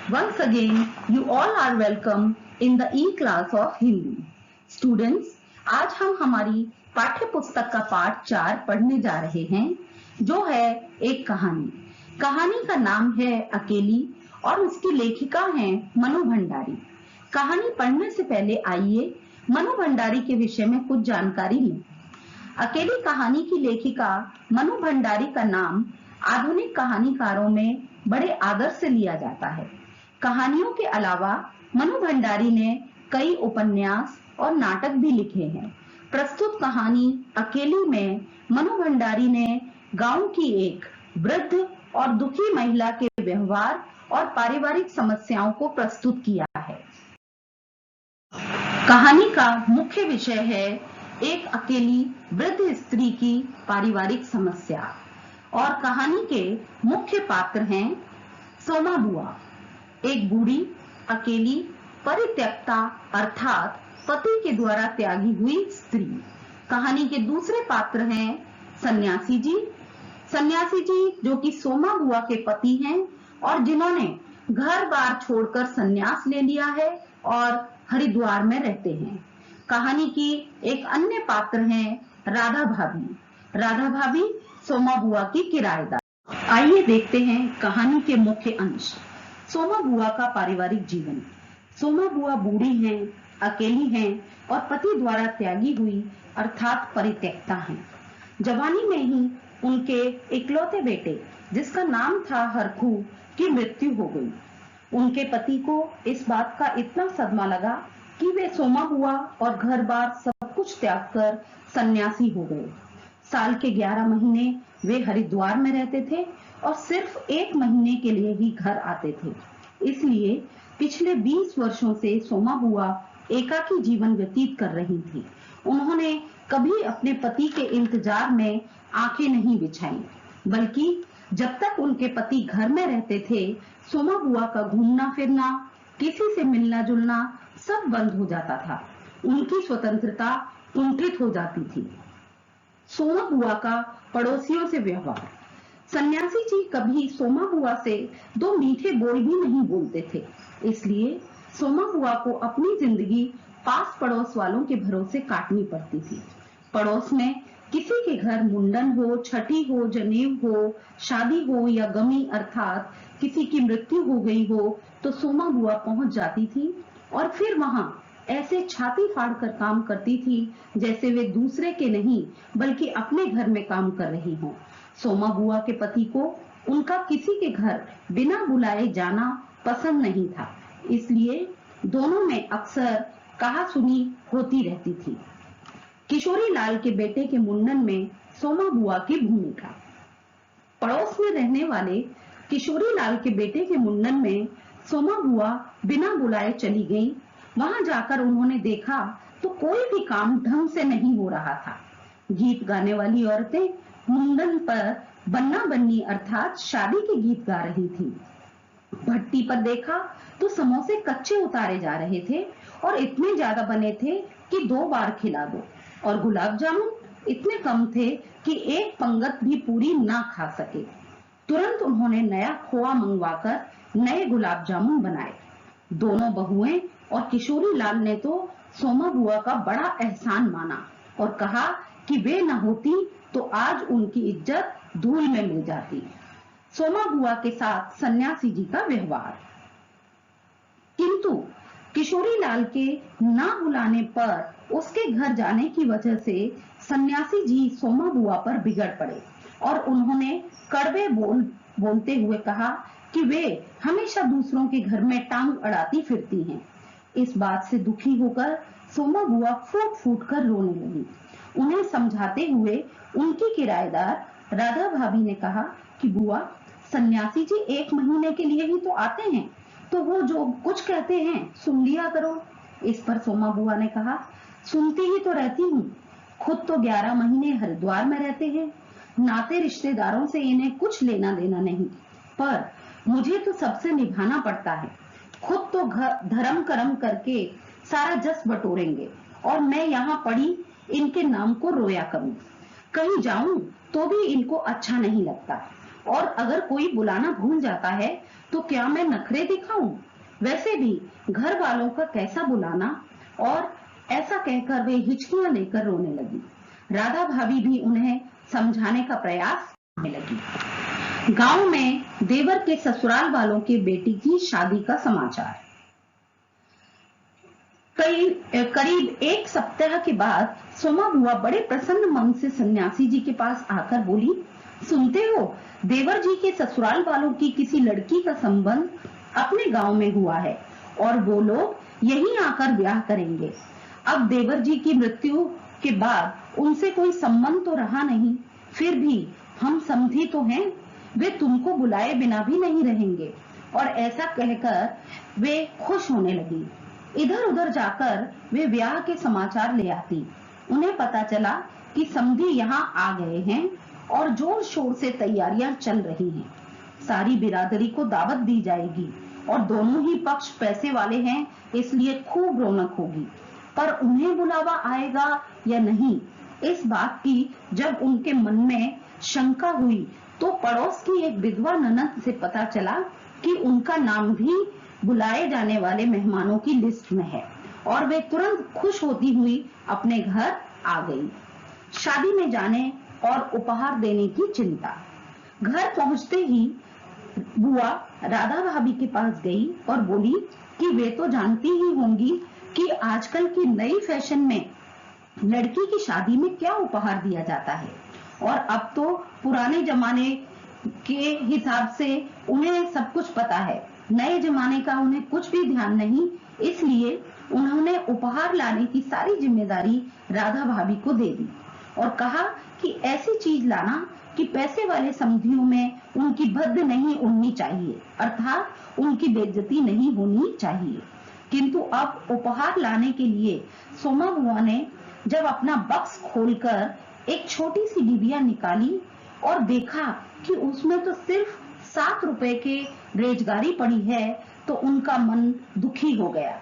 Once again, you all are welcome in the E-class of Hindi. Students, आज हम हमारी पाठ्य पुस्तक का पाठ 4 पढ़ने जा रहे हैं, जो है एक कहानी। कहानी का नाम है अकेली और उसकी लेखिका हैं मनु भंडारी। कहानी पढ़ने से पहले आइए मनु भंडारी के विषय में कुछ जानकारी लें। अकेली कहानी की लेखिका मनु भंडारी का नाम आधुनिक कहानीकारों में बड़े आदर से लिया जाता है। कहानियों के अलावा मनु भंडारी ने कई उपन्यास और नाटक भी लिखे हैं। प्रस्तुत कहानी अकेली में मनु भंडारी ने गांव की एक वृद्ध और दुखी महिला के व्यवहार और पारिवारिक समस्याओं को प्रस्तुत किया है। कहानी का मुख्य विषय है एक अकेली वृद्ध स्त्री की पारिवारिक समस्या और कहानी के मुख्य पात्र हैं सोमा बुआ, एक बूढ़ी अकेली परित्यक्ता अर्थात पति के द्वारा त्यागी हुई स्त्री। कहानी के दूसरे पात्र हैं सन्यासी जी जो कि सोमा बुआ के पति हैं और जिन्होंने घर बार छोड़कर सन्यास ले लिया है और हरिद्वार में रहते हैं। कहानी की एक अन्य पात्र हैं राधा भाभी सोमा बुआ की किराएदार। आइए देखते हैं कहानी के मुख्य अंश। सोमा बुआ का पारिवारिक जीवन। सोमा बुआ बूढ़ी हैं, अकेली हैं और पति द्वारा त्यागी हुई अर्थात परित्यक्ता हैं। जवानी में ही उनके इकलौते बेटे जिसका नाम था हरखू की मृत्यु हो गई। उनके पति को इस बात का इतना सदमा लगा कि वे सोमा बुआ और घर बार सब कुछ त्याग कर सन्यासी हो गए। साल के 11 महीने वे हरिद्वार में रहते थे और सिर्फ 1 महीने के लिए ही घर आते थे। इसलिए पिछले 20 वर्षों से सोमा बुआ एकाकी जीवन व्यतीत कर रही थी। उन्होंने कभी अपने पति के इंतजार में आंखें नहीं बिछाई, बल्कि जब तक उनके पति घर में रहते थे सोमा बुआ का घूमना फिरना, किसी से मिलना जुलना सब बंद हो जाता था। उनकी स्वतंत्रता कुंठित हो जाती थी। सोमा बुआ का पड़ोसियों से व्यवहार। सन्यासी जी कभी सोमा बुआ से 2 मीठे बोल भी नहीं बोलते थे, इसलिए सोमा बुआ को अपनी जिंदगी पास पड़ोस वालों के भरोसे काटनी पड़ती थी। पड़ोस में किसी के घर मुंडन हो, छठी हो, जनेऊ हो, शादी हो या गमी अर्थात किसी की मृत्यु हो गई हो तो सोमा बुआ पहुंच जाती थी और फिर वहां ऐसे छाती फाड़कर काम करती थी जैसे वे दूसरे के नहीं बल्कि अपने घर में काम कर रही हों। सोमा बुआ के पति को उनका किसी के घर बिना बुलाए जाना पसंद नहीं था, इसलिए दोनों में अक्सर कहा सुनी होती रहती थी। किशोरी लाल के बेटे के मुंडन में सोमा बुआ की भूमिका। पड़ोस में रहने वाले किशोरी लाल के बेटे के मुंडन में सोमा बुआ बिना बुलाए चली गई। वहां जाकर उन्होंने देखा तो कोई भी काम ढंग से नहीं हो रहा था। गीत गाने वाली औरतें मुंडन पर बन्ना बन्नी अर्थात शादी के गीत गा रही थी। भट्टी पर देखा तो समोसे कच्चे उतारे जा रहे थे और इतने ज्यादा बने थे कि 2 बार खिला दो, और गुलाब जामुन इतने कम थे कि एक पंगत भी पूरी ना खा सके। तुरंत उन्होंने नया खोआ मंगवाकर नए गुलाब जामुन बनाए। दोनों बहुएं और किशोरी लाल ने तो सोमा बुआ का बड़ा एहसान माना और कहा कि वे न होती तो आज उनकी इज्जत धूल में मिल जाती। सोमा बुआ के साथ सन्यासी जी का व्यवहार। किंतु किशोरी लाल के ना बुलाने पर उसके घर जाने की वजह से सन्यासी जी सोमा बुआ पर बिगड़ पड़े और उन्होंने कड़वे बोलते हुए कहा कि वे हमेशा दूसरों के घर में टांग अड़ाती फिरती हैं। इस बात से दुखी होकर सोमा बुआ फूट फूट कर रोने लगी। उन्हें समझाते हुए उनकी किराएदार राधा भाभी ने कहा कि बुआ, सन्यासी जी 1 महीने के लिए ही तो आते हैं, तो वो जो कुछ कहते हैं सुन लिया करो। इस पर सोमा बुआ ने कहा, सुनती ही तो रहती हूँ, खुद तो 11 महीने हरिद्वार में रहते हैं। नाते रिश्तेदारों से इन्हें कुछ लेना देना नहीं, पर मुझे तो सबसे निभाना पड़ता है। खुद तो धर्म कर्म करके सारा जस बटोरेंगे और मैं यहाँ पड़ी इनके नाम को रोया करूं। कहीं जाऊं तो भी इनको अच्छा नहीं लगता। और अगर कोई बुलाना भूल जाता है तो क्या मैं नखरे दिखाऊं? वैसे भी घर वालों का कैसा बुलाना। और ऐसा कहकर वे हिचकियां लेकर रोने लगी। राधा भाभी भी उन्हें समझाने का प्रयास करने लगी। गांव में देवर के ससुराल वालों के बेटी की शादी का समाचार। करीब एक सप्ताह के बाद सोमा बुआ बड़े प्रसन्न मन से सन्यासी जी के पास आकर बोली, सुनते हो, देवर जी के ससुराल वालों की किसी लड़की का संबंध अपने गांव में हुआ है और वो लोग यहीं आकर ब्याह करेंगे। अब देवर जी की मृत्यु के बाद उनसे कोई संबंध तो रहा नहीं, फिर भी हम समझी तो हैं, वे तुमको बुलाए बिना भी नहीं रहेंगे। और ऐसा कहकर वे खुश होने लगी। इधर उधर जाकर वे ब्याह के समाचार ले आती। उन्हें पता चला कि समधी यहाँ आ गए हैं और जोर शोर से तैयारियां चल रही हैं। सारी बिरादरी को दावत दी जाएगी और दोनों ही पक्ष पैसे वाले हैं, इसलिए खूब रौनक होगी। पर उन्हें बुलावा आएगा या नहीं, इस बात की जब उनके मन में शंका हुई तो पड़ोस की एक विधवा ननद से पता चला कि उनका नाम भी बुलाए जाने वाले मेहमानों की लिस्ट में है और वे तुरंत खुश होती हुई अपने घर आ गई। शादी में जाने और उपहार देने की चिंता। घर पहुंचते ही बुआ राधा भाभी के पास गई और बोली कि वे तो जानती ही होंगी कि आजकल की नई फैशन में लड़की की शादी में क्या उपहार दिया जाता है, और अब तो पुराने जमाने के हिसाब से उन्हें सब कुछ पता है, नए जमाने का उन्हें कुछ भी ध्यान नहीं। इसलिए उन्होंने उपहार लाने की सारी जिम्मेदारी राधा भाभी को दे दी और कहा कि ऐसी चीज लाना कि पैसे वाले समधियों में उनकी भद्द नहीं उड़नी चाहिए, अर्थात उनकी बेइज्जती नहीं होनी चाहिए। किंतु अब उपहार लाने के लिए सोमा बुआ ने जब अपना बक्स खोलकर एक छोटी सी डिबिया निकाली और देखा कि उसमें तो सिर्फ 7 रुपए के रेजगारी पड़ी है, तो उनका मन दुखी हो गया।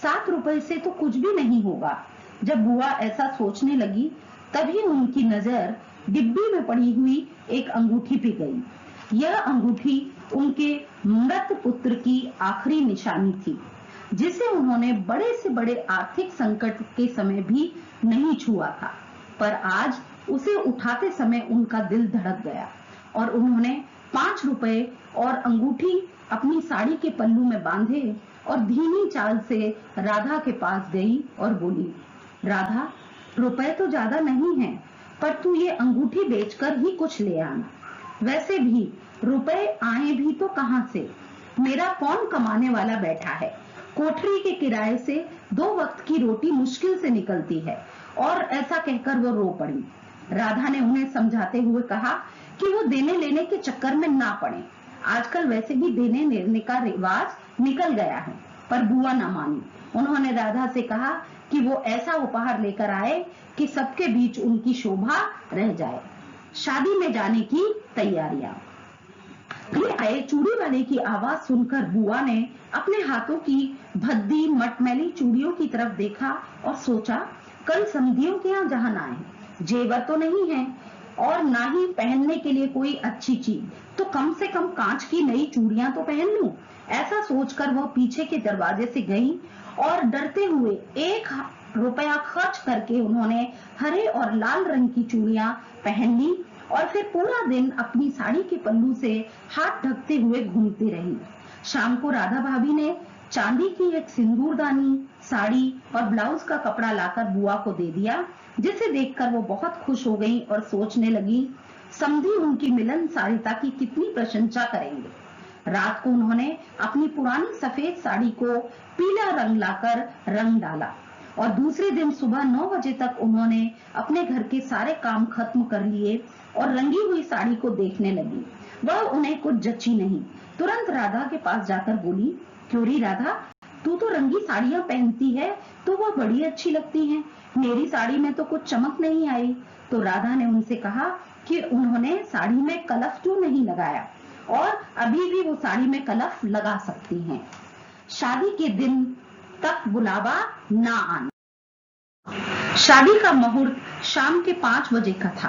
7 रुपए से तो कुछ भी नहीं होगा। जब बुआ ऐसा सोचने लगी तभी उनकी नजर डिब्बी में पड़ी हुई एक अंगूठी पे गई। यह अंगूठी उनके मृत पुत्र की आखिरी निशानी थी, जिसे उन्होंने बड़े से बड़े आर्थिक संकट के समय भी नहीं छुआ था, पर आज उसे उठाते समय उनका दिल धड़क गया और उन्होंने 5 रुपए और अंगूठी अपनी साड़ी के पल्लू में बांधे और धीमी चाल से राधा के पास गई और बोली, राधा, रुपए तो ज्यादा नहीं है, पर तू ये अंगूठी बेचकर ही कुछ ले आना। वैसे भी रुपए आए भी तो कहां से, मेरा कौन कमाने वाला बैठा है। कोठरी के किराए से 2 वक्त की रोटी मुश्किल से निकलती है। और ऐसा कहकर वो रो पड़ी। राधा ने उन्हें समझाते हुए कहा कि वो देने लेने के चक्कर में ना पड़े, आजकल वैसे भी देने लेने का रिवाज निकल गया है। पर बुआ ना मानी। उन्होंने राधा से कहा कि वो ऐसा उपहार लेकर आए कि सबके बीच उनकी शोभा रह जाए। शादी में जाने की तैयारियां। आए चूड़ी वाले की आवाज सुनकर बुआ ने अपने हाथों की भद्दी मटमैली चूड़ियों की तरफ देखा और सोचा, कल समधियों के यहाँ जहां आए, जेवर तो नहीं है और ना ही पहनने के लिए कोई अच्छी चीज, तो कम से कम कांच की नई चूड़ियां तो पहन लूं। ऐसा सोचकर वह पीछे के दरवाजे से गई और डरते हुए 1 रुपया खर्च करके उन्होंने हरे और लाल रंग की चूड़ियां पहन ली और फिर पूरा दिन अपनी साड़ी के पल्लू से हाथ ढकते हुए घूमती रही। शाम को राधा भाभी ने चांदी की एक सिंदूरदानी, साड़ी और ब्लाउज का कपड़ा लाकर बुआ को दे दिया, जिसे देखकर वो बहुत खुश हो गई और सोचने लगी, समधी उनकी मिलनसारिता की कितनी प्रशंसा करेंगे। रात को उन्होंने अपनी पुरानी सफेद साड़ी को पीला रंग लाकर रंग डाला और दूसरे दिन सुबह 9 बजे तक उन्होंने अपने घर के सारे काम खत्म कर लिए और रंगी हुई साड़ी को देखने लगी। वह उन्हें कुछ जची नहीं। तुरंत राधा के पास जाकर बोली, क्यों री राधा, तू तो रंगी साड़ियां पहनती है तो वह बड़ी अच्छी लगती हैं, मेरी साड़ी में तो कुछ चमक नहीं आई। तो राधा ने उनसे कहा कि उन्होंने साड़ी में कलफ क्यों नहीं लगाया और अभी भी वो साड़ी में कलफ लगा सकती हैं। शादी के दिन तक बुलावा ना आना। शादी का मुहूर्त शाम के 5 बजे का था,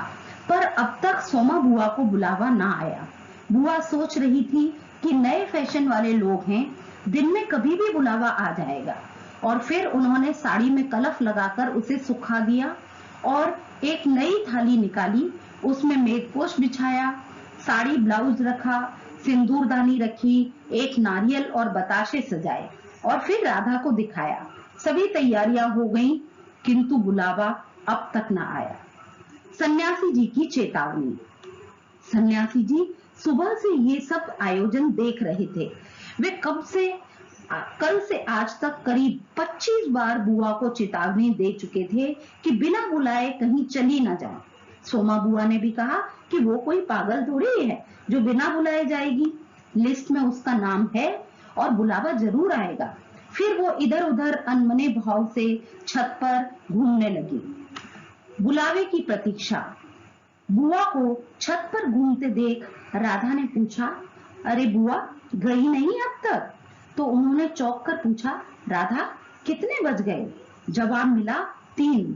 पर अब तक सोमा बुआ को बुलावा ना आया। बुआ सोच रही थी कि नए फैशन वाले लोग हैं, दिन में कभी भी बुलावा आ जाएगा। और फिर उन्होंने साड़ी में कलफ लगाकर उसे सुखा दिया और एक नई थाली निकाली, उसमें मेजपोश बिछाया, साड़ी ब्लाउज रखा, सिंदूरदानी रखी, एक नारियल और बताशे सजाए और फिर राधा को दिखाया। सभी तैयारियां हो गईं, किंतु बुलावा अब तक न आया। सन्यासी जी की चेतावनी। सन्यासी जी सुबह से ये सब आयोजन देख रहे थे। वे कल से आज तक करीब 25 बार बुआ को चेतावनी दे चुके थे कि बिना बुलाए कहीं चली ना जाए। सोमा बुआ ने भी कहा कि वो कोई पागल थोड़ी है जो बिना बुलाए जाएगी। लिस्ट में उसका नाम है और बुलावा जरूर आएगा। फिर वो इधर उधर अनमने भाव से छत पर घूमने लगी, बुलावे की प्रतीक्षा। बुआ को छत पर घूमते देख राधा ने पूछा, अरे बुआ गई नहीं अब तक? तो उन्होंने चौंक कर पूछा, राधा कितने बज गए? जवाब मिला 3।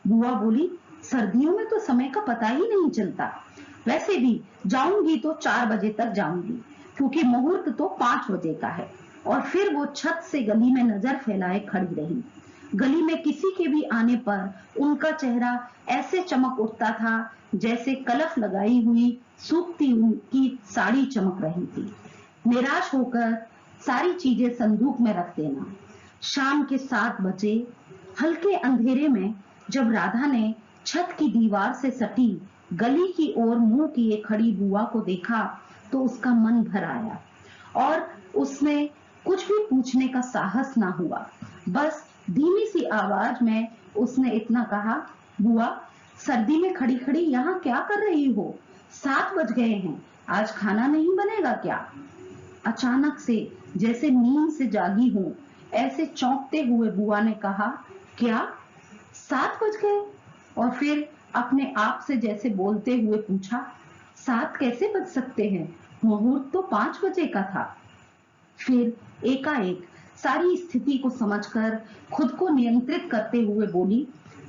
बुआ बोली, सर्दियों में तो समय का पता ही नहीं चलता। वैसे भी जाऊंगी तो 4 बजे तक जाऊंगी, क्योंकि मुहूर्त तो 5 बजे का है। और फिर वो छत से गली में नजर फैलाए खड़ी रही। गली में किसी के भी आने पर उनका चेहरा ऐसे चमक उठता था जैसे कलफ लगाई हुई सूखती उनकी साड़ी चमक रही थी। निराश होकर सारी चीजें संदूक में रख देना। शाम के 7 बजे हल्के अंधेरे में जब राधा ने छत की दीवार से सटी गली की ओर मुंह किए खड़ी बुआ को देखा तो उसका मन भर आया और उसने कुछ भी पूछने का साहस ना हुआ। बस धीमी सी आवाज में उसने इतना कहा, बुआ सर्दी में खड़ी खड़ी यहाँ क्या कर रही हो? 7 बज गए हैं, आज खाना नहीं बनेगा क्या? अचानक से जैसे नींद से जागी हूं ऐसे चौंकते हुए बुआ ने कहा, क्या 7 बज गए? और फिर अपने आप से जैसे बोलते हुए पूछा, 7 कैसे बज सकते हैं? मुहूर्त तो 5 बजे का था। फिर एकाएक सारी स्थिति को समझकर खुद को नियंत्रित करते हुए बोली,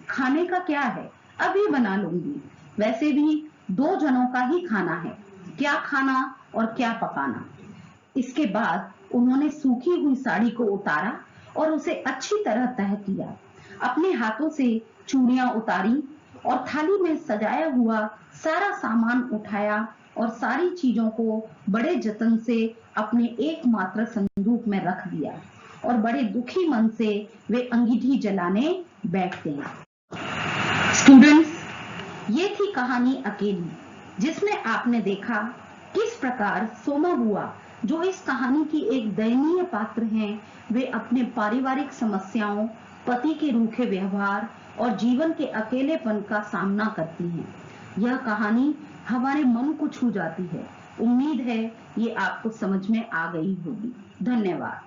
खाने का क्या है, अभी बना लूंगी। वैसे भी 2 जनों का ही खाना है, क्या खाना और क्या पकाना। इसके बाद उन्होंने सूखी हुई साड़ी को उतारा और उसे अच्छी तरह तह किया। अपने हाथों से चूड़ियां उतारी और थाली में सजाया हुआ सारा सामान उठाया और सारी चीजों को बड़े जतन से अपने एकमात्र संदूक में रख दिया और बड़े दुखी मन से वे अंगीठी जलाने बैठ गए। स्टूडेंट्स, ये थी कहानी अकेली, जिसमें आपने देखा किस प्रकार सोमा बुआ, जो इस कहानी की एक दयनीय पात्र हैं, वे अपने पारिवारिक समस्याओं, पति के रूखे व्यवहार और जीवन के अकेलेपन का सामना करती हैं। यह कहानी हमारे मन को छू जाती है। उम्मीद है ये आपको समझ में आ गई होगी। धन्यवाद।